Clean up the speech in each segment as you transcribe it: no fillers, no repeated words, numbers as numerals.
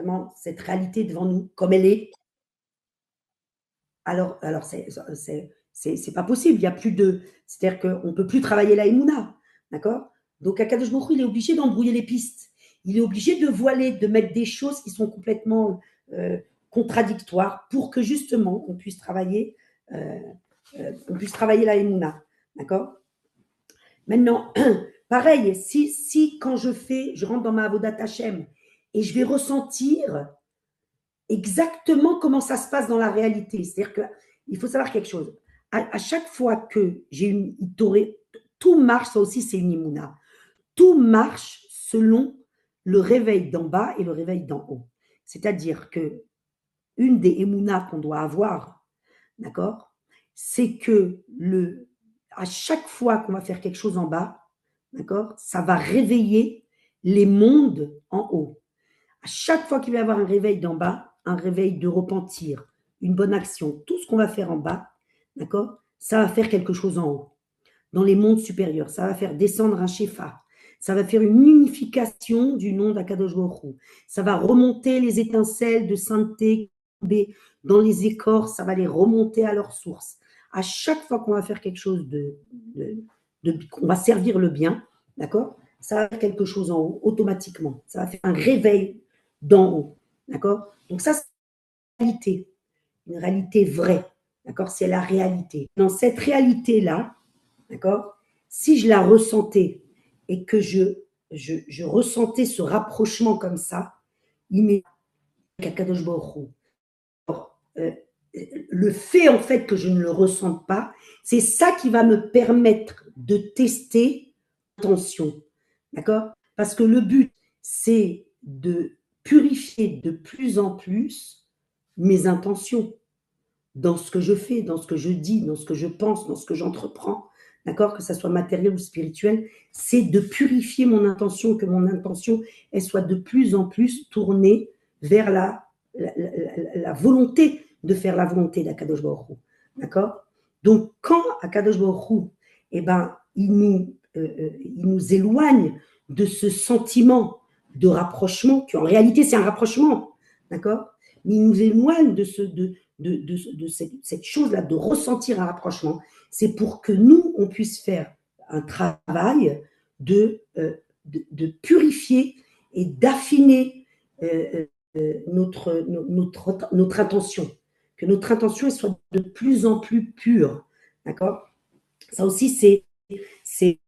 vraiment cette réalité devant nous comme elle est, alors c'est pas possible. Il y a plus de, c'est-à-dire qu'on peut plus travailler la Emouna, d'accord? Donc Akadosh Baruch Hu, il est obligé d'embrouiller les pistes. Il est obligé de voiler, de mettre des choses qui sont complètement contradictoires pour que justement on puisse travailler la Emouna, d'accord? Maintenant, pareil, si quand je rentre dans ma Avodat Hashem et je vais ressentir exactement comment ça se passe dans la réalité. C'est-à-dire qu'il faut savoir quelque chose. À chaque fois que j'ai une Itoré, tout marche, ça aussi c'est une Imouna. Tout marche selon le réveil d'en bas et le réveil d'en haut. C'est-à-dire que une des Emouna qu'on doit avoir, d'accord, c'est que à chaque fois qu'on va faire quelque chose en bas, d'accord, ça va réveiller les mondes en haut. À chaque fois qu'il va y avoir un réveil d'en bas, un réveil de repentir, une bonne action, tout ce qu'on va faire en bas, d'accord, ça va faire quelque chose en haut, dans les mondes supérieurs. Ça va faire descendre un Shefa. Ça va faire une unification du nom d'Akadosh Baruch Hu. Ça va remonter les étincelles de sainteté dans les écorces, ça va les remonter à leur source. À chaque fois qu'on va faire quelque chose qu'on va servir le bien, d'accord, ça va faire quelque chose en haut, automatiquement. Ça va faire un réveil d'en haut, d'accord. Donc ça, c'est une réalité vraie, d'accord, c'est la réalité. Dans cette réalité-là, d'accord, si je la ressentais et que je ressentais ce rapprochement comme ça, immédiatement, Kadosh Baruch Hu. Le fait en fait que je ne le ressente pas, c'est ça qui va me permettre de tester l'intention, d'accord? Parce que le but, c'est de purifier de plus en plus mes intentions dans ce que je fais, dans ce que je dis, dans ce que je pense, dans ce que j'entreprends, d'accord? Que ça soit matériel ou spirituel, c'est de purifier mon intention, que mon intention, elle soit de plus en plus tournée vers la volonté de faire la volonté d'Akadosh Baruch Hu, d'accord? Donc, quand Akadosh Baruch Hu, eh ben, il nous éloigne de ce sentiment de rapprochement, qui en réalité c'est un rapprochement, d'accord? Mais il nous éloigne de cette chose-là, de ressentir un rapprochement. C'est pour que nous, on puisse faire un travail de purifier et d'affiner notre intention, que notre intention soit de plus en plus pure, d'accord? Ça aussi, c'est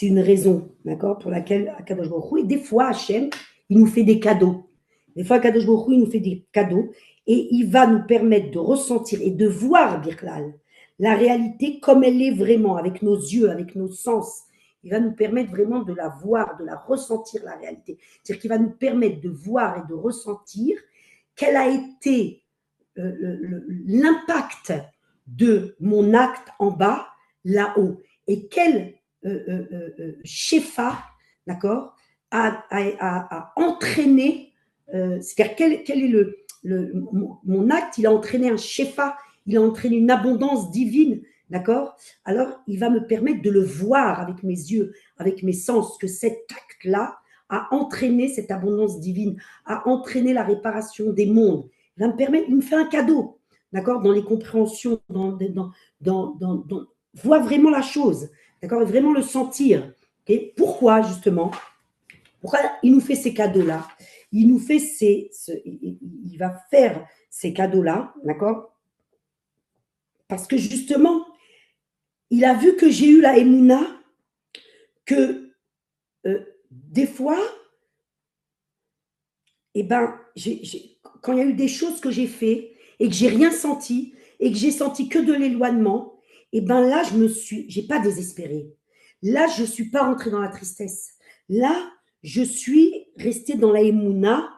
une raison, d'accord, pour laquelle Akadosh Baruch Hu, et des fois Hachem, il nous fait des cadeaux. Des fois Akadosh Baruch Hu, il nous fait des cadeaux et il va nous permettre de ressentir et de voir, Birklal, la réalité comme elle est vraiment, avec nos yeux, avec nos sens. Il va nous permettre vraiment de la voir, de la ressentir, la réalité. C'est-à-dire qu'il va nous permettre de voir et de ressentir quel a été l'impact de mon acte en bas, là-haut, et quel Shefa, d'accord, a entraîné, c'est-à-dire quel est mon acte, il a entraîné un Shefa, il a entraîné une abondance divine, d'accord. Alors, il va me permettre de le voir avec mes yeux, avec mes sens, que cet acte-là a entraîné cette abondance divine, a entraîné la réparation des mondes. Il va me permettre, il me fait un cadeau, d'accord, dans les compréhensions, voit vraiment la chose, d'accord, et vraiment le sentir. Okay. Pourquoi, justement, pourquoi il nous fait ces cadeaux-là? Il nous fait il va faire ces cadeaux-là, d'accord? Parce que justement, il a vu que j'ai eu la Emouna, que des fois, eh ben, quand il y a eu des choses que j'ai fait et que j'ai rien senti et que j'ai senti que de l'éloignement, eh ben là, j'ai pas désespéré. Là, je suis pas rentrée dans la tristesse. Là, je suis restée dans la Emouna,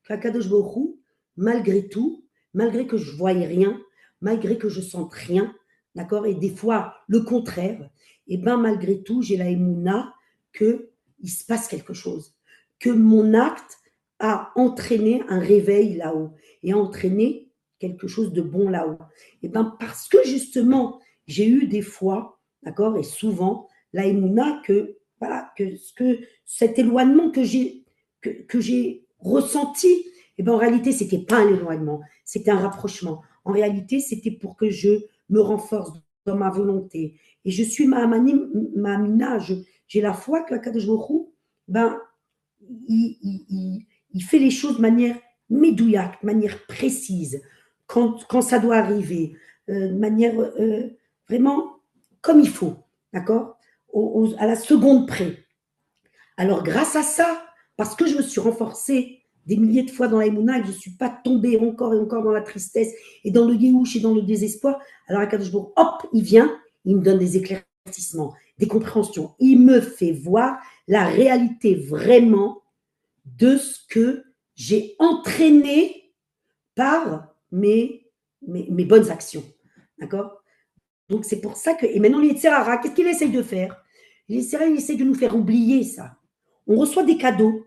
qu'Akadosh Baruch Hu, malgré tout, malgré que je voyais rien, malgré que je sente rien, d'accord, et des fois le contraire, eh ben malgré tout, j'ai la Emouna que il se passe quelque chose, que mon acte a entraîné un réveil là-haut et a entraîné quelque chose de bon là-haut. Et bien parce que justement, j'ai eu des fois, d'accord, et souvent, la Emouna, que, voilà, que cet éloignement que j'ai ressenti, eh ben, en réalité, ce n'était pas un éloignement, c'était un rapprochement. En réalité, c'était pour que je me renforce dans ma volonté. Et je suis ma mina, j'ai la foi que Kadosh Baruch Hu, ben, il fait les choses de manière médouillaque, de manière précise, quand ça doit arriver, de manière vraiment comme il faut, d'accord, à la seconde près. Alors, grâce à ça, parce que je me suis renforcée des milliers de fois dans la Emouna et que je ne suis pas tombée encore et encore dans la tristesse et dans le yéhouch et dans le désespoir, alors à Kadosh Baruch, hop, il vient, il me donne des éclaircissements, des compréhensions. Il me fait voir la réalité vraiment de ce que j'ai entraîné par mes bonnes actions. D'accord? Donc, c'est pour ça que. Et maintenant, l'Yetzirara, qu'est-ce qu'il essaye de faire? L'Yetzirara, il essaye de nous faire oublier ça. On reçoit des cadeaux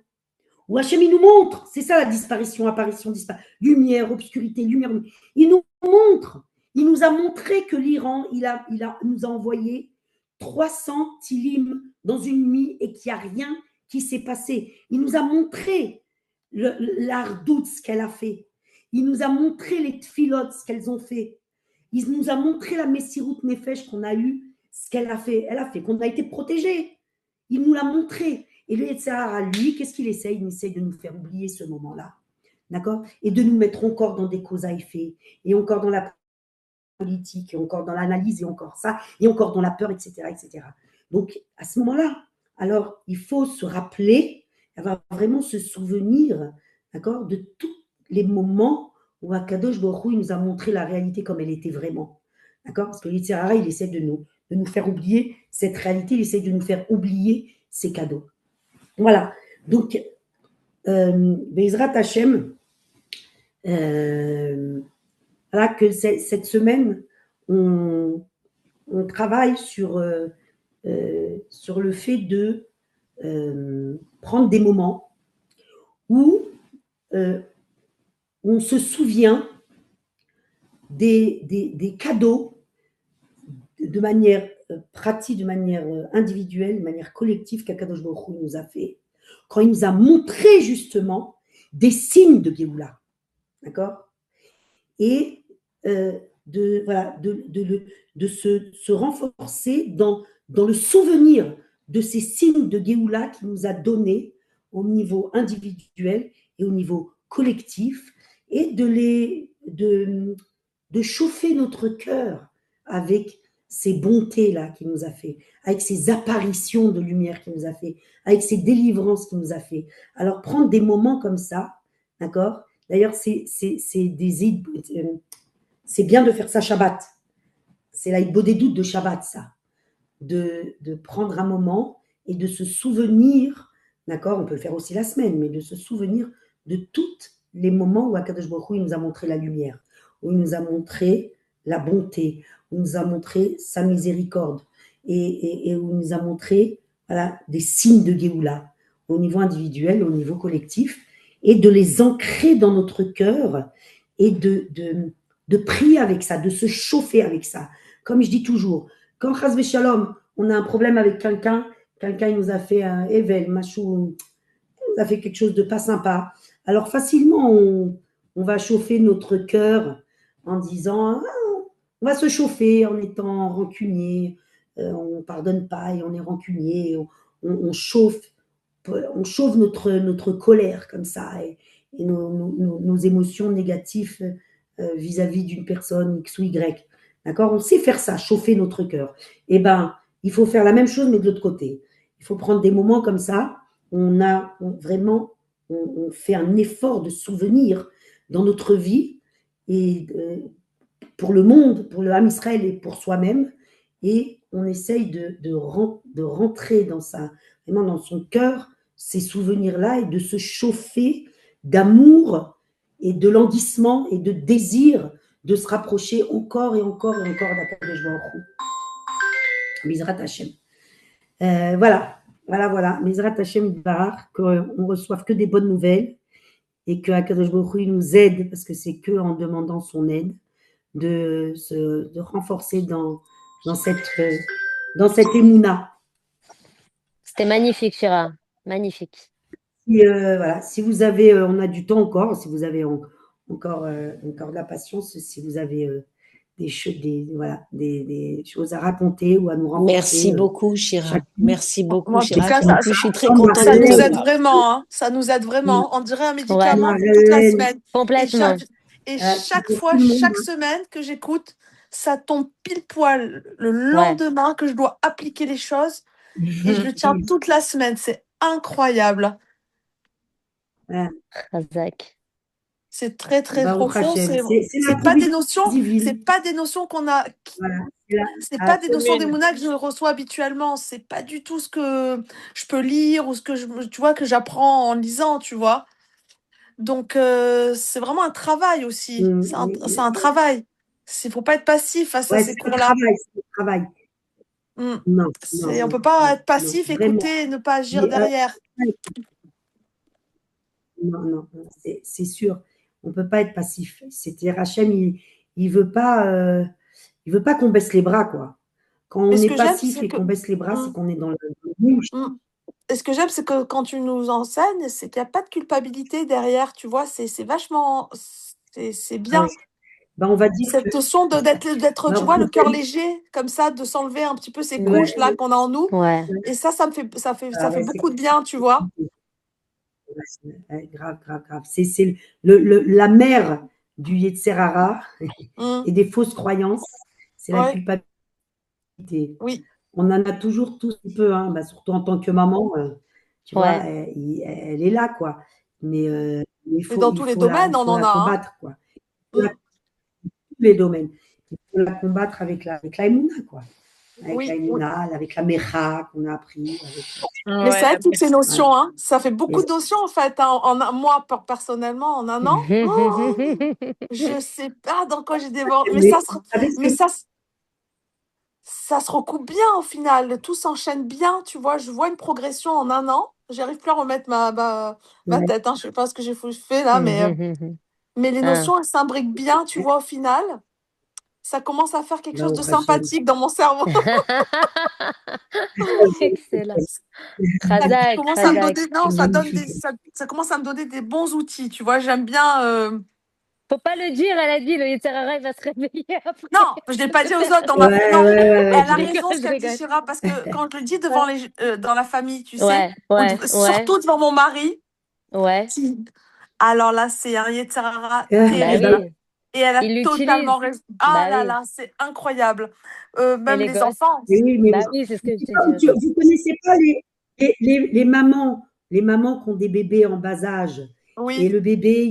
où Hachem, il nous montre. C'est ça la disparition, apparition, disparition. Lumière, obscurité, lumière. Il nous montre. Il nous a montré que l'Iran, nous a envoyé 300 tilim dans une nuit et qu'il n'y a rien qui s'est passé. Il nous a montré l'ardoute, ce qu'elle a fait. Il nous a montré les tfilotes, ce qu'elles ont fait. Il nous a montré la Messirut Nefesh qu'on a eue, ce qu'elle a fait. Elle a fait qu'on a été protégés. Il nous l'a montré. Et le Yetzirah, lui, qu'est-ce qu'il essaye? Il essaye de nous faire oublier ce moment-là. D'accord? Et de nous mettre encore dans des causes à effet, et encore dans la politique, et encore dans l'analyse, et encore ça, et encore dans la peur, etc., etc. Donc, à ce moment-là, alors, il faut se rappeler, avoir vraiment se souvenir, d'accord, de tous les moments où Akadosh Baruch Hu, il nous a montré la réalité comme elle était vraiment. D'accord? Parce que l'Yitzhara, il essaie de nous faire oublier cette réalité, il essaie de nous faire oublier ces cadeaux. Voilà. Donc, Bezrat Hashem, voilà que cette semaine, on travaille sur le fait de prendre des moments où on se souvient des cadeaux de manière pratique, de manière individuelle, de manière collective qu'Akadosh Baruch Hu nous a fait, quand il nous a montré justement des signes de Géoula. D'accord? Et de se renforcer dans le souvenir de ces signes de Géoula qu'il nous a donnés au niveau individuel et au niveau collectif, et de chauffer notre cœur avec ces bontés-là qu'il nous a fait, avec ces apparitions de lumière qu'il nous a fait, avec ces délivrances qu'il nous a fait. Alors, prendre des moments comme ça, d'accord? D'ailleurs, c'est bien de faire ça Shabbat. C'est la des doutes de Shabbat, ça. De prendre un moment et de se souvenir, d'accord? On peut le faire aussi la semaine, mais de se souvenir de tous les moments où Akadosh Baruch Hu, il nous a montré la lumière, où il nous a montré la bonté, où il nous a montré sa miséricorde, et où il nous a montré, voilà, des signes de Géoula, au niveau individuel, au niveau collectif, et de les ancrer dans notre cœur, et de prier avec ça, de se chauffer avec ça. Comme je dis toujours, quand Chas Shalom, on a un problème avec quelqu'un il nous a fait un Evel, Machou, il nous a fait quelque chose de pas sympa. Alors facilement, on va chauffer notre cœur en disant, on va se chauffer en étant rancunier, on ne pardonne pas et on est rancunier, on chauffe notre colère comme ça, et nos émotions négatives vis-à-vis d'une personne X ou Y. D'accord? On sait faire ça, chauffer notre cœur. Eh bien, il faut faire la même chose, mais de l'autre côté. Il faut prendre des moments comme ça. On fait un effort de souvenir dans notre vie, et pour le monde, pour le Ham Israël et pour soi-même. Et on essaye de rentrer vraiment dans son cœur, ces souvenirs-là, et de se chauffer d'amour et de languissement et de désir de se rapprocher encore et encore et encore d'Akadosh Baruch Hu. Mizrat Hashem. Voilà. Mizrat Hashem Baruch, qu'on ne reçoive que des bonnes nouvelles, et que Akadosh Baruch Hu nous aide, parce que c'est que en demandant son aide, de renforcer dans cette émouna. C'était magnifique, Shira. Magnifique. si, voilà, si vous avez, on a du temps encore, si vous avez encore, encore de la patience, si vous avez voilà, des choses à raconter ou à nous Merci raconter, beaucoup, Chira. chacune. Merci beaucoup, En tout Chira. cas, En plus, je suis très Oh, contente ça de nous te aide Marlène, voir. vraiment, hein. Ça nous aide vraiment. On dirait un Ouais, médicament pour toute la Marlène, semaine. Et complètement. c'est chaque pour fois, tout le monde. chaque semaine que j'écoute, ça tombe pile poil le Ouais. lendemain que je dois appliquer les choses et je le tiens toute la semaine. C'est incroyable. Voilà. Razak. C'est très, très Baruch profond. Hashem. C'est la C'est pas des providence notions, c'est divine. pas des notions qu'on a, Voilà. C'est la, c'est ah, pas des notions d'émouna que je reçois habituellement. C'est pas du tout ce que je peux lire ou ce que tu vois, que j'apprends en lisant, tu vois. Donc, c'est vraiment un travail aussi. C'est un travail. Il faut pas être passif face à ouais, ces c'est le cours-là. travail, c'est le travail. Mm. Non, non, On non, peut pas non, être non, passif, vraiment. écouter et ne pas agir Mais, derrière. non, non, c'est sûr. On ne peut pas être passif. C'est-à-dire, Hachem, il veut pas, il veut pas qu'on baisse les bras, quoi. Quand Mais on ce est que j'aime, passif c'est et que qu'on baisse les bras, c'est Mm, qu'on est dans le rouge. mm. Et ce que j'aime, c'est que quand tu nous enseignes, c'est qu'il n'y a pas de culpabilité derrière, tu vois, c'est vachement, c'est Ah ouais. bien. Ben, on va dire que Cette notion d'être, tu Baruch vois, le cœur Hashem, léger, comme ça, de s'enlever un petit peu ces couches ouais, là qu'on a en nous. Ouais. Et ça me fait, ça ah fait ouais, beaucoup de bien, tu vois. ouais, grave, grave, grave. C'est la mère du Yetzerara Mm. et des fausses croyances, c'est la Ouais, culpabilité. oui. On en a toujours tous un peu, hein, bah, surtout en tant que maman, tu vois, Ouais. elle est là, quoi. Mais Mais dans tous les domaines, il on faut en la a, hein. combattre, quoi. Il faut Mm. la tous les domaines. Il faut la combattre avec la Emouna, quoi. Avec la Oui, oui. Emouna, avec la Mecha qu'on a appris, Mais c'est vrai, toutes ces voilà. notions, hein, ça fait Et beaucoup de notions en fait. Hein. Moi, personnellement, en un an, je sais pas dans quoi j'ai dévoré. mais vous savez ce Mais que ça se recoupe bien au final. Tout s'enchaîne bien, tu vois. Je vois une progression en un an. J'arrive plus à remettre ma ouais, tête. Hein. Je sais pas ce que j'ai fait là, mais les Ah. notions, elles s'imbriquent bien, tu vois, au final. Ça commence à faire quelque chose de Baruch Hashem. sympathique dans mon cerveau. Excellent. Ça Razak, commence à me Razak. donner, non, C'est magnifique. ça commence à me donner des bons outils, tu vois. J'aime bien. Faut pas le dire, elle a dit, le Yetzirara, il va se réveiller après. Non, je l'ai pas dit aux autres dans ma. Ouais, Non, ouais, ouais, ouais, elle a Je raison ce rigole, je qu'elle dit, rigole. Chira, parce que quand je le dis devant dans la famille, tu sais, Ouais, ouais, ouais, surtout devant mon mari, ouais. alors là, c'est un Yetzirara Bah bah, terrible. oui, Et elle a il totalement l'utilise. raison. Ah Bah là oui. là, c'est incroyable. Et Même les les gosses? enfants. oui, mais Bah oui, c'est ce que je t'ai dit vous aussi. ne connaissez pas les mamans qui ont des bébés en bas âge. Et Oui. le bébé,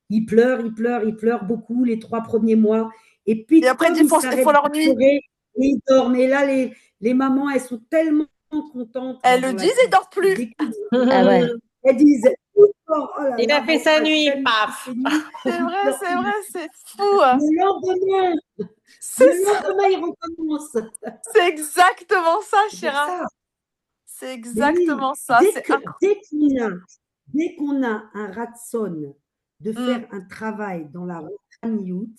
il pleure beaucoup les 3 premiers mois. Et puis, Et après, comme il il faut, il s'arrête faut de leur nuit. pleurer, et il dort. Et là, les mamans, elles sont tellement contentes Elles le dans la disent, vie. ils dorment Elles plus. découvrent. Ah ouais. Elles disent, oh là Il a là, fait Baruch sa nuit, Hashem, paf. c'est nuit. Je pleure C'est plus. vrai, c'est fou. Hein. Le lendemain, C'est le ça. lendemain, il recommence. C'est exactement ça, C'est pour Chéra. ça. C'est Mais oui, exactement ça. C'est incroyable. dès qu'on a un ratson de Mm, faire un travail dans la Rouhaniout,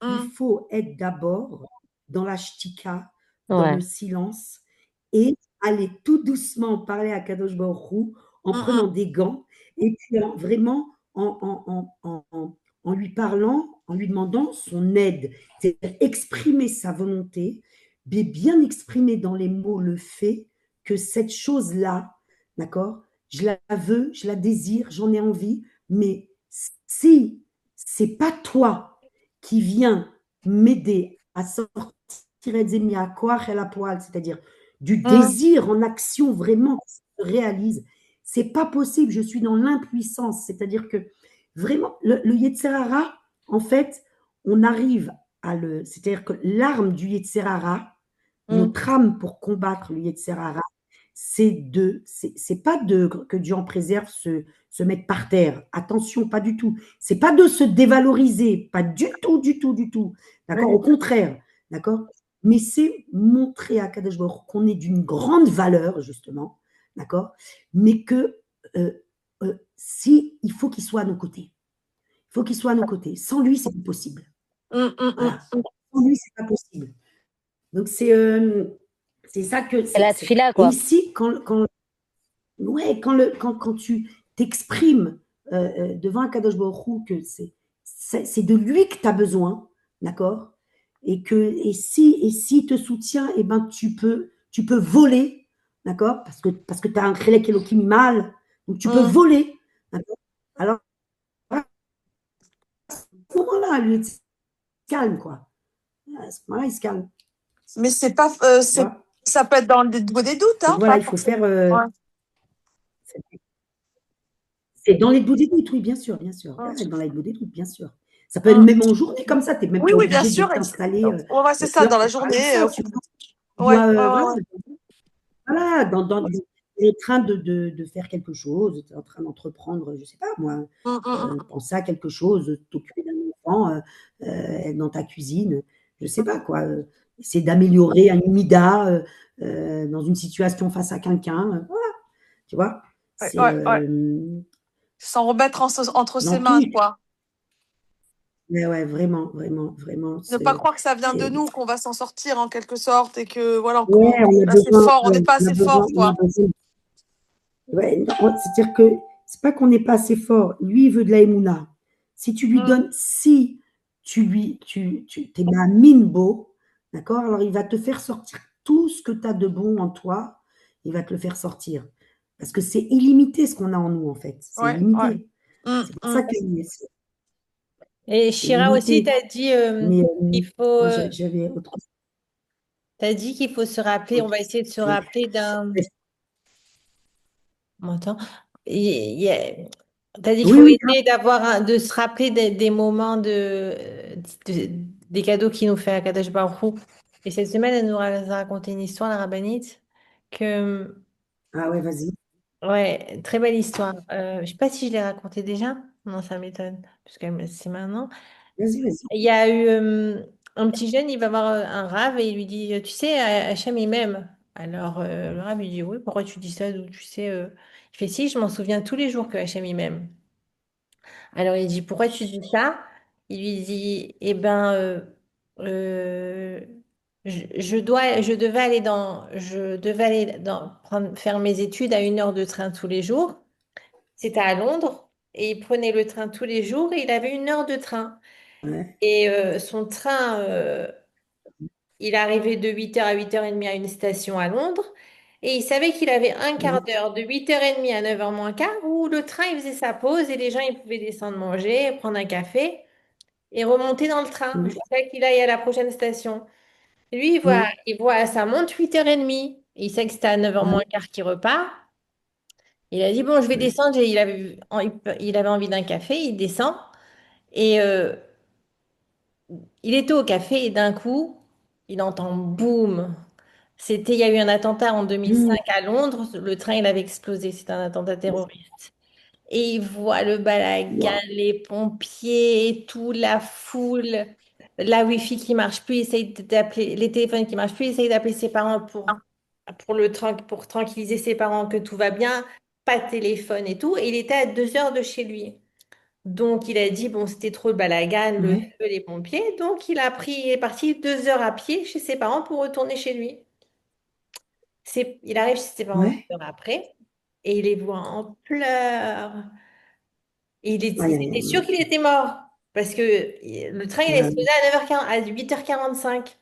il mm, faut être d'abord dans la shtika, dans le Ouais. silence, et aller tout doucement parler à Kadosh Baruch Hu en mm, prenant mm, des gants et puis vraiment en lui parlant, en lui demandant son aide. C'est-à-dire exprimer sa volonté, mais bien exprimer dans les mots le fait que cette chose-là, d'accord, je la veux, je la désire, j'en ai envie, mais si c'est pas toi qui viens m'aider à sortir à quoi la poêle, c'est-à-dire du mm. désir en action vraiment qui se réalise, c'est pas possible. Je suis dans l'impuissance, c'est-à-dire que vraiment le Yetzerara, en fait, on arrive c'est-à-dire que l'arme du Yetzerara, Mm. notre âme pour combattre le Yetzerara, c'est pas que Dieu en préserve se mettre par terre. Attention, pas du tout. C'est pas de se dévaloriser, pas du tout, du tout, du tout. D'accord? Au contraire, d'accord? Mais c'est montrer à Kadesh Baruch qu'on est d'une grande valeur, justement, d'accord? Mais que si, il faut qu'il soit à nos côtés. Il faut qu'il soit à nos côtés. Sans lui, c'est impossible. Mm, mm, Voilà. mm. Sans lui, c'est pas possible. Donc, c'est ça que. C'est la tfila, Et quoi. ici, ouais, quand tu t'exprimes devant Akadosh Baruch Hu que c'est de lui que tu as besoin, d'accord? Et si te soutient, eh ben, tu peux voler, d'accord? Parce que tu as un Chelek Elohim mal, donc tu peux voler, d'accord? Alors, à ce moment-là, lui, il se calme, quoi. À ce moment-là, il se calme. Mais c'est pas, ça peut être dans le niveau des doutes, hein. Donc voilà, il faut faire. C'est dans les doutes des doutes, oui, bien sûr, bien sûr. Ouais, dans les doutes des doutes, bien sûr. Ça peut être même en journée comme ça, tu n'es même pas Oui, bien obligé sûr. de t'installer. Ouais, c'est ça, dans la journée. Voilà, dans le train de faire quelque chose, tu es en train d'entreprendre, je ne sais pas moi, penser à quelque chose, t'occuper d'un enfant dans ta cuisine, je ne sais pas quoi, essayer d'améliorer un mida dans une situation face à quelqu'un, voilà, tu vois, c'est s'en remettre entre ses mains, quoi. Mais ouais, vraiment, vraiment, vraiment. Ne pas croire que ça vient de nous, qu'on va s'en sortir en quelque sorte et que voilà, Ouais, on n'est pas assez fort, quoi. Ouais, c'est-à-dire que c'est pas qu'on n'est pas assez fort. Lui, il veut de la émouna. Si tu lui donnes, si tu t'es ma mine beau, d'accord? Alors il va te faire sortir tout ce que tu as de bon en toi, il va te le faire sortir. Parce que c'est illimité ce qu'on a en nous, en fait. C'est illimité. C'est pour ça que Et Shira aussi, tu as dit qu'il faut. J'avais autre chose. Tu as dit qu'il faut se rappeler, on va essayer de se rappeler d'un. On m'entend? Tu as dit qu'il faut essayer de se rappeler des moments des cadeaux qu'il nous fait à Kadosh Baruch Hu. Et cette semaine, elle nous a raconté une histoire, la rabbinite, que. Ah ouais, vas-y. Ouais, très belle histoire. Je ne sais pas si je l'ai racontée déjà. Non, ça m'étonne, puisque c'est maintenant. Vas-y, vas-y. Il y a eu un petit jeune, il va voir un rave et il lui dit, tu sais, Hachem, il m'aime. Alors, le rave, il dit, oui, pourquoi tu dis ça? Tu sais, il fait, si, je m'en souviens tous les jours que Hachem, il m'aime. Alors, il dit, pourquoi tu dis ça? Il lui dit, eh ben, euh, je devais aller faire mes études à 1 heure de train tous les jours. C'était à Londres et il prenait le train tous les jours et il avait 1 heure de train. Ouais. Et son train, il arrivait de 8h à 8h30 à une station à Londres. Et il savait qu'il avait un quart d'heure de 8h30 à 9h moins quart où le train, il faisait sa pause et les gens, ils pouvaient descendre manger, prendre un café et remonter dans le train jusqu'à qu'il aille à la prochaine station. Et lui, il voit sa montre 8h30. Il sait que c'était à 9h moins quart qu'il repart. Il a dit, bon, je vais descendre. Et il avait envie d'un café. Il descend. Et il était au café et d'un coup, il entend boum. Il y a eu un attentat en 2005 à Londres. Le train, il avait explosé. C'était un attentat terroriste. Et il voit le balagan, les pompiers, et tout, la foule, la Wi-Fi qui marche plus, il essaye d'appeler, les téléphones qui marchent plus, il essaye d'appeler ses parents pour tranquilliser ses parents que tout va bien, pas de téléphone et tout. Et il était à 2 heures de chez lui. Donc il a dit, bon, c'était trop le balagan, le feu, les pompiers. Donc il est parti 2 heures à pied chez ses parents pour retourner chez lui. Il arrive chez ses parents 2 heures après et il les voit en pleurs. Et il était sûr qu'il était mort parce que le train il a explosé à 9h40, à 8h45.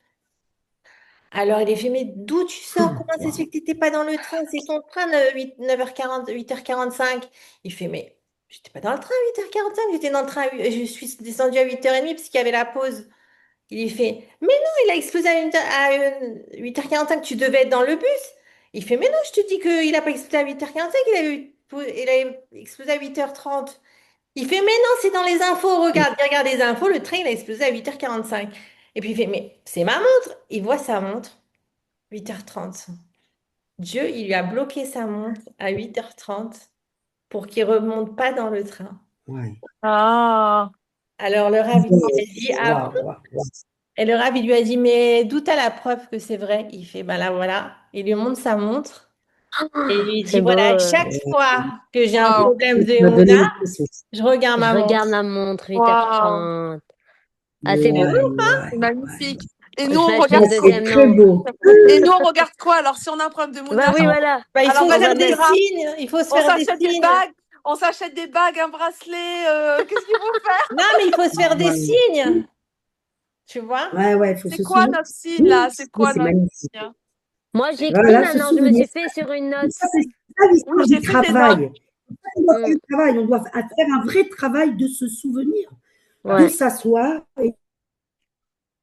Alors il est fait, mais d'où tu sors? Comment ça se fait que tu n'étais pas dans le train? C'est ton train de 9h40, 8h45. Il fait, mais j'étais pas dans le train à 8h45, j'étais dans le train, je suis descendue à 8h30 parce qu'il y avait la pause. Il fait, mais non, il a explosé à 8h45, tu devais être dans le bus. Il fait, mais non, je te dis qu'il n'a pas explosé à 8h45, il a explosé à 8h30. Il fait, mais non, c'est dans les infos, regarde, il regarde les infos, le train, il a explosé à 8h45. Et puis il fait, mais c'est ma montre. Il voit sa montre, 8h30. Dieu, il lui a bloqué sa montre à 8h30 pour qu'il remonte pas dans le train. Ouais. Ah. Alors le rabbin lui a dit, ah bon? Et le rabbin lui a dit, mais d'où t'as la preuve que c'est vrai? Il fait, ben là voilà. Il lui montre sa montre et il lui dit, voilà, chaque fois que j'ai un problème de Emouna, je regarde ma Je montre. regarde ma montre, 8h30. Ah, c'est beau. C'est magnifique. Et Je nous, on vais acheter regarde une deuxième très beau. Et nous, on regarde quoi? Alors, si on a un problème de Mouna, Bah oui, voilà. Bah, il alors faut se vas-y, faire on des dira. signes. Il faut se On faire des s'achète des signes. bagues, On s'achète des bagues, un bracelet. Qu'est-ce qu'il faut faire? Non, mais il faut se faire des Ouais. signes. Tu vois? Ouais, il faut C'est se quoi souvenir. notre signe là? Oui, C'est quoi c'est notre magnifique. signe? Moi, C'est j'écris Voilà, se maintenant, je me souvenir. suis fait sur une note. Ça, c'est ça l'histoire Oui, du j'ai fait des notes. travail. On doit faire Mm. le travail. On doit faire un vrai travail de se souvenir, de Ouais. s'asseoir et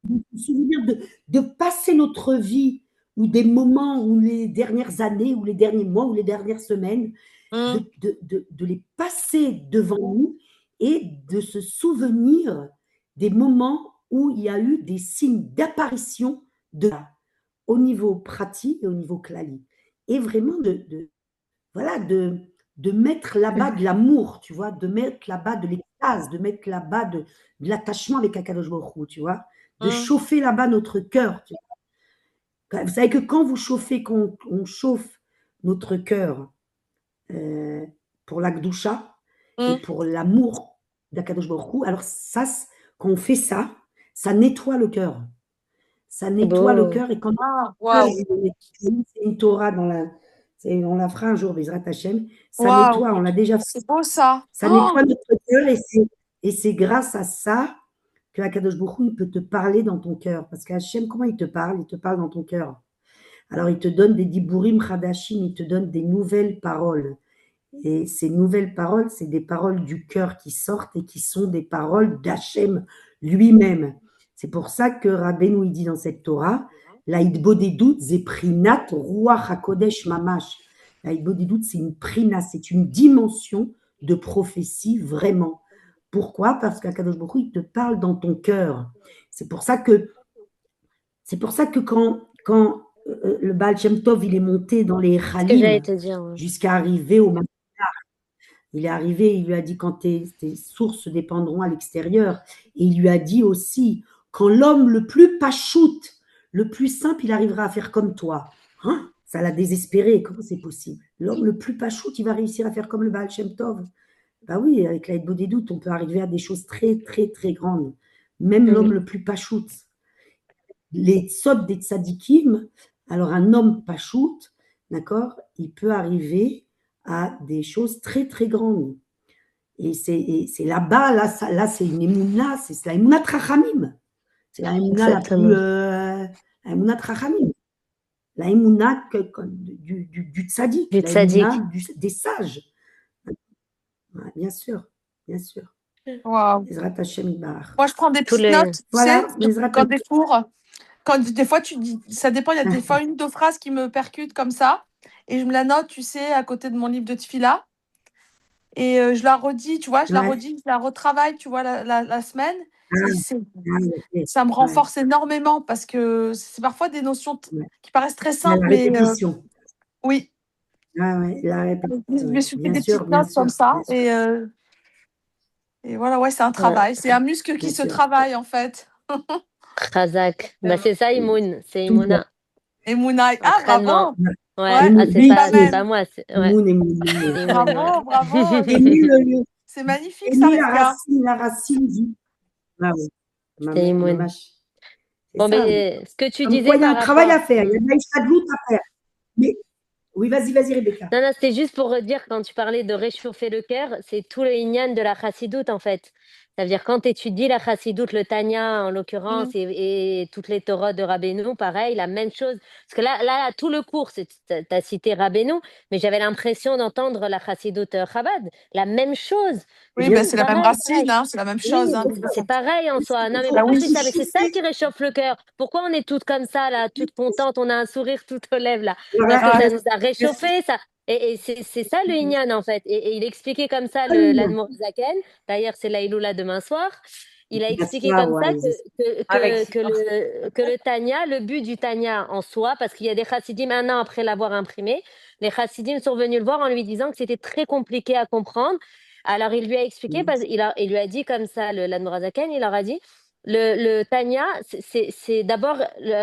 de se souvenir de passer notre vie ou des moments ou les dernières années ou les derniers mois ou les dernières semaines, Mm. de les passer devant nous et de se souvenir des moments où il y a eu des signes d'apparition au niveau pratique et au niveau clali. Et vraiment voilà, de mettre là-bas de l'amour, tu vois, de mettre là-bas de l'extase, de mettre là-bas de l'attachement avec Akadosh Baruch Hu, tu vois, de chauffer là-bas notre cœur. Tu vois. Vous savez que quand vous chauffez, quand on chauffe notre cœur pour l'Akdoucha et pour l'amour d'Akadosh Baruch Hu, alors ça, quand on fait ça, ça nettoie le cœur. Ça nettoie le Beau. cœur et quand Waouh. c'est une Torah on la fera un jour, Bezrat Hashem, ça Waouh. nettoie, on l'a déjà fait. C'est beau ça. Ça nettoie notre cœur et c'est grâce à ça que Akadosh Baruch Hu, il peut te parler dans ton cœur. Parce qu'Hachem, comment il te parle? Il te parle dans ton cœur. Alors, il te donne des diburim chadashim, il te donne des nouvelles paroles. Et ces nouvelles paroles, c'est des paroles du cœur qui sortent et qui sont des paroles d'Hachem lui-même. C'est pour ça que Rabbeinu, il dit dans cette Torah, la Hidbodedut zeprinat ruach hakodesh mamash. La Hidbodedut, c'est une prina, c'est une dimension de prophétie vraiment. Pourquoi? Parce qu'Akadosh Baruch Hu, il te parle dans ton cœur. C'est pour ça que quand le Baal Shem Tov, il est monté dans les Ce que j'allais Chalim, te dire. Ouais. jusqu'à arriver au il est arrivé, il lui a dit quand tes sources dépendront à l'extérieur. Et il lui a dit aussi, quand l'homme le plus pachout, le plus simple, il arrivera à faire comme toi. Hein? Ça l'a désespéré. Comment c'est possible? L'homme le plus pachout, il va réussir à faire comme le Baal Shem Tov. Ben oui, avec la Hitbo des doutes, on peut arriver à des choses très, très, très grandes. Même l'homme le plus pachout. Les sods des tzadikim, alors un homme pachout, d'accord, il peut arriver à des choses très, très grandes. Et c'est là-bas, là c'est une émouna, c'est la émouna trachamim. C'est la émouna la plus. La émouna trachamim. La émouna du tzadik, Du la tzadik. émouna des sages. Ouais, bien sûr, bien sûr. Waouh. Ezrat Hashem Ibarach. Moi, je prends des Tous petites les- notes, tu Voilà, sais, Ezrat quand Hashem. des cours. Quand des fois, tu dis, ça dépend, il y a des fois une ou deux phrases qui me percutent comme ça. Et je me la note, tu sais, à côté de mon livre de Tfila. Et je la redis, tu vois, je la Ouais. redis, je la retravaille, tu vois, la semaine. Ah, Et ok. ça me Ouais. renforce énormément parce que c'est parfois des notions Ouais. qui paraissent très La simples, mais répétition. oui. Ah ouais, la répétition. Je me suis fait Bien des sûr, petites bien notes comme sûr, ça. bien sûr. Et voilà, ouais, c'est un travail. C'est un muscle qui Bien se sûr. travaille, en fait. Chazak. Bah, c'est ça, Imoun. C'est Imouna. Et Mounai. Ah, Entraînement. bravo! Ouais, Ouais, c'est ça pas même. moi. Ouais. Emoun, Imoun, Bravo, ouais. bravo. C'est magnifique, ça, Aimer Rivka. la racine du. Ah oui, C'est Imoun. mamash. C'est Bon, ça. mais ce que tu Comme quoi, disais il y a par un travail rapport. à faire. Il y a de l'ishadlout à faire. Mais oui, vas-y, Rebecca. Non, c'était juste pour dire, quand tu parlais de réchauffer le cœur, c'est tout le inyan de la chassidoute, en fait. Ça veut dire, quand tu étudies la chassidoute, le Tanya, en l'occurrence, et toutes les Torahs de Rabbeinu, pareil, la même chose. Parce que là tout le cours, tu as cité Rabbeinu, mais j'avais l'impression d'entendre la chassidoute Chabad, la même chose. Oui, Juste ben, c'est la même racine, hein, c'est la même chose. Oui, Hein. c'est pareil en soi. Non, mais Bah moi, oui. c'est ça. Mais c'est ça qui réchauffe le cœur. Pourquoi on est toutes comme ça, là, toutes contentes, on a un sourire tout aux lèvres, là? Parce que ça nous a réchauffé, ça. Et c'est ça le Inyan, en fait. Et il expliquait comme ça l'Admorazaken. D'ailleurs, c'est l'Aïloula demain soir. Il a expliqué comme ça que le Tanya, le but du Tanya en soi, parce qu'il y a des chassidim, un an après l'avoir imprimé, les chassidim sont venus le voir en lui disant que c'était très compliqué à comprendre. Alors, il lui a expliqué, il lui a dit comme ça, l'Admorazaken, il leur a dit, le Tanya, c'est d'abord,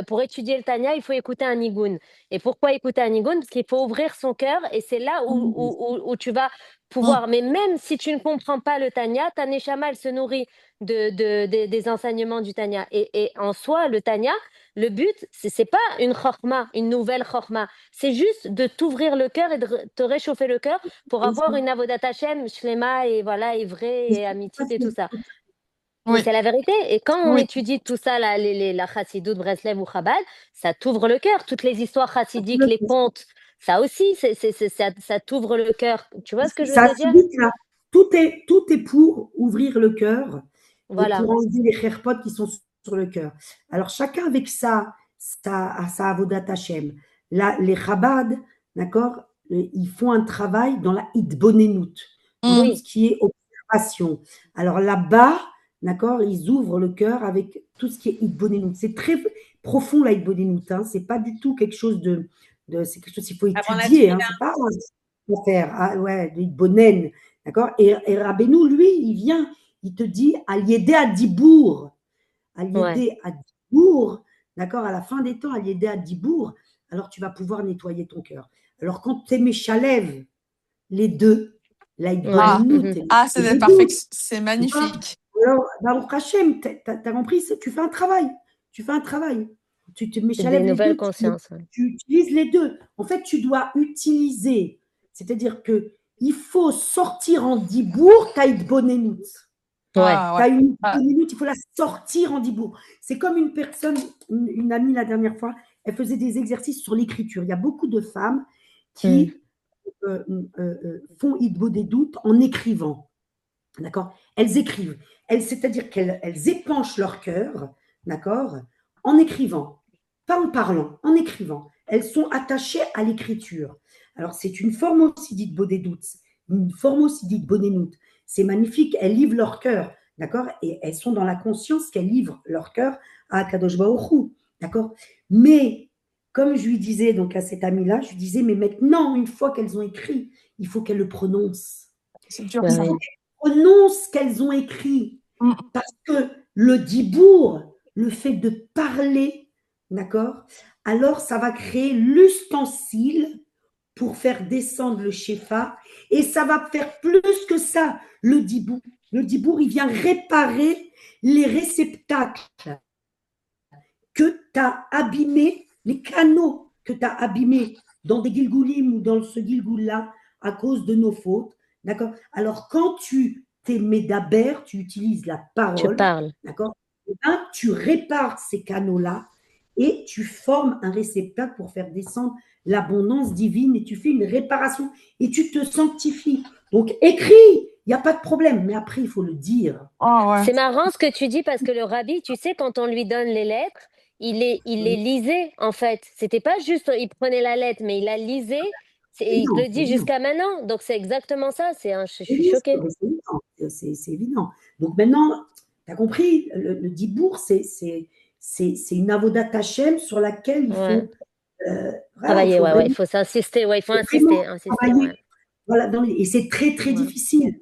pour étudier le Tanya, il faut écouter un nigun. Et pourquoi écouter un nigun? Parce qu'il faut ouvrir son cœur et c'est là où tu vas pouvoir. Mais même si tu ne comprends pas le Tanya, ta Neshama, elle se nourrit des enseignements du Tanya. Et en soi, le Tanya, le but, c'est pas une chorma, une nouvelle chorma. C'est juste de t'ouvrir le cœur et de te réchauffer le cœur pour avoir une avodat Hashem, shlema et voilà, et vrai et amitit et tout ça. Mais Oui, c'est la vérité. Et quand on oui. étudie tout ça, là, la chassidoute, Breslev ou Chabad, ça t'ouvre le cœur. Toutes les histoires chassidiques, les contes, ça aussi, ça t'ouvre le cœur. Tu vois ce que je veux Ça te dire? dit que là, tout est pour ouvrir le cœur et Voilà. pour enlever les kherpot qui sont sur le cœur. Alors, chacun avec sa avodat Hashem. Là, les Chabad, d'accord, ils font un travail dans la hitbonenut, dans tout Oui, ce qui est observation. Alors là-bas, d'accord, ils ouvrent le cœur avec tout ce qui est hitbonenut. C'est très profond la hitbonenut, hein. C'est pas du tout quelque chose c'est quelque chose qu'il faut Avant la étudier, hein. tefila. C'est pas faire, ah ouais, de hitbonen, d'accord. Et Rabbeinu, lui, il te dit Aliédé à Dibourg, ouais. Aliédé à Dibourg, d'accord, à la fin des temps, Aliédé à Dibourg, alors tu vas pouvoir nettoyer ton cœur. Alors quand tu méchalèves les deux, la Ouais. hitbonenut et C'est les parfait, doutes, c'est magnifique. alors, Baruch Hashem, t'as compris, tu fais un travail. Tu fais un travail. Tu te Des méchalèves les nouvelles deux, consciences. Ouais. tu utilises les deux. En fait, tu dois utiliser, c'est-à-dire que il faut sortir en dibour ta hitbonenut. Ouais. Ah, Tu as ouais. une Ah, hitbonenut, il faut la sortir en dibour. C'est comme une personne, une amie la dernière fois, elle faisait des exercices sur l'écriture. Il y a beaucoup de femmes Mm. qui font hitbonenut en écrivant. D'accord. Elles écrivent. C'est-à-dire qu'elles épanchent leur cœur, d'accord, en écrivant, pas en parlant, en écrivant. Elles sont attachées à l'écriture. Alors, c'est une forme aussi dite bodédoute, une forme aussi dite bonénoute. C'est magnifique. Elles livrent leur cœur, d'accord, et elles sont dans la conscience qu'elles livrent leur cœur à Kadosh Baruch Hu, d'accord. Mais, comme je lui disais donc à cette amie-là, je lui disais, mais maintenant, une fois qu'elles ont écrit, il faut qu'elles le prononcent. c'est dur, Ouais, ça. Il faut ouais. qu'elles prononcent ce qu'elles ont écrit. Mm. Parce que le dibour, le fait de parler, d'accord, alors ça va créer l'ustensile pour faire descendre le shefa et ça va faire plus que ça, le dibour. Le dibour, il vient réparer les réceptacles que tu as abîmés, les canaux que tu as abîmés dans des gilgoulim ou dans ce gilgoul-là à cause de nos fautes. D'accord. Alors, quand tu t'es médaber, tu utilises la Tu parole, parles. d'accord, et ben, tu répares ces canaux-là et tu formes un réceptacle pour faire descendre l'abondance divine et tu fais une réparation et tu te sanctifies. Donc, écris, il n'y a pas de problème, mais après, il faut le dire. Oh, ouais. C'est marrant ce que tu dis parce que le rabbi, tu sais, quand on lui donne les lettres, il les lisait en fait. C'était pas juste, il prenait la lettre, mais il la lisait. Et il le dit jusqu'à maintenant. Donc c'est exactement ça. Je suis Oui, choquée. c'est évident. C'est évident. Donc maintenant, tu as compris, le dibourg, c'est une avodat Hashem sur laquelle il Ouais. faut, voilà, il Travailler, faut ouais, vraiment, il faut s'insister, ouais, il faut vraiment insister, travailler. ouais. Voilà, et c'est très, très Ouais. difficile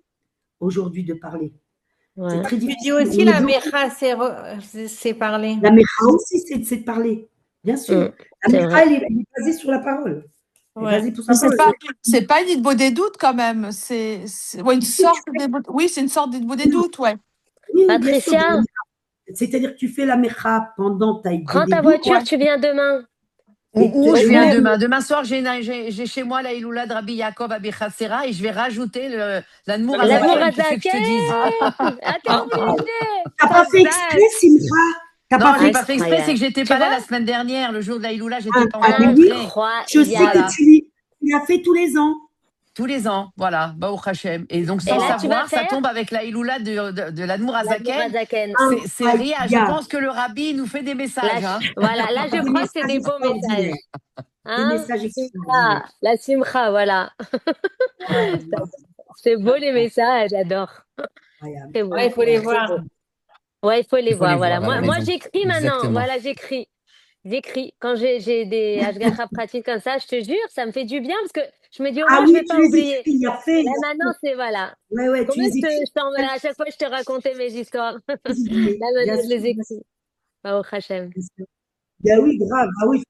aujourd'hui de parler. C'est Ouais. très Tu dis difficile. aussi On est la bloqué. mécha, c'est parler. La mécha aussi, c'est de parler. Bien sûr. Mm, La c'est mécha, vrai. elle est basée sur la parole. Elle est Ouais. basée sur Mais sa parole. c'est pas une idée des doutes quand même. Ouais, une sorte oui, c'est une sorte d'idée des doutes, ouais. Oui, oui, bien sûr. Patricia, C'est-à-dire que tu fais la mécha pendant ta prends ta idée. voiture, Ouais. tu viens demain. Ou Et je viens même- demain. Demain soir, j'ai chez moi la Iloula de Rabbi Yaakov à Bechatzera et je vais rajouter l'Admour L'amour Azaken. à Qu'est-ce que je te dise? Ah, t'es obligé. T'as pas fait exprès, Simcha. T'as Non, pas j'ai fait pas fait exprès, c'est que j'étais Tu pas là vois? la semaine dernière, le jour de la Iloula, j'étais pas Ah, encore mais oui, rentrée. je sais Incroyable. que tu l'as fait tous les ans. Tous les ans, voilà, Baruch Hashem. Et donc, Et sans là, tu vas savoir, ça faire tombe avec la Iloula de l'Admour l'amour à Azaken. Zaken. C'est rien. Je Incroyable. pense que le Rabbi nous fait des messages. Hein. Voilà, là, je Des crois que c'est messages des beaux messages. extraordinaires. Des Hein? messages extraordinaires. La simcha, voilà. C'est beau les messages, j'adore. Incroyable. C'est beau. Ouais, il faut les C'est voir. beau. Ouais, il faut les Il faut voir, les voilà. voir à la Moi, maison. j'écris maintenant. Exactement. Voilà, j'écris. J'écris. Quand j'ai des hashgacha pratiques comme ça, je te jure, ça me fait du bien parce que je me dis au Ah moins, je oui, vais tu pas les oublier. écris, il y a fait. Là, maintenant, c'est voilà. Ouais, tu Comment les écris. à chaque fois, je te racontais mes histoires. Là, Bien maintenant, je sûr, les écris. Baruch Hashem. bien sûr. Ben oui, grave. Ah oui.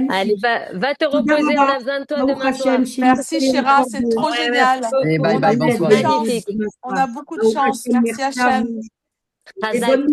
Allez, Magnifique. va te reposer, on a besoin de toi Baruch demain soir. Hashem, Merci, Chéra, c'est trop Ouais, génial. merci beaucoup. Et bye On a bye, beaucoup de bonsoir. chance. Magnifique. On a beaucoup de Baruch chance. Hashem, Merci, merci à Hachem. vous. Et Hazak. bonne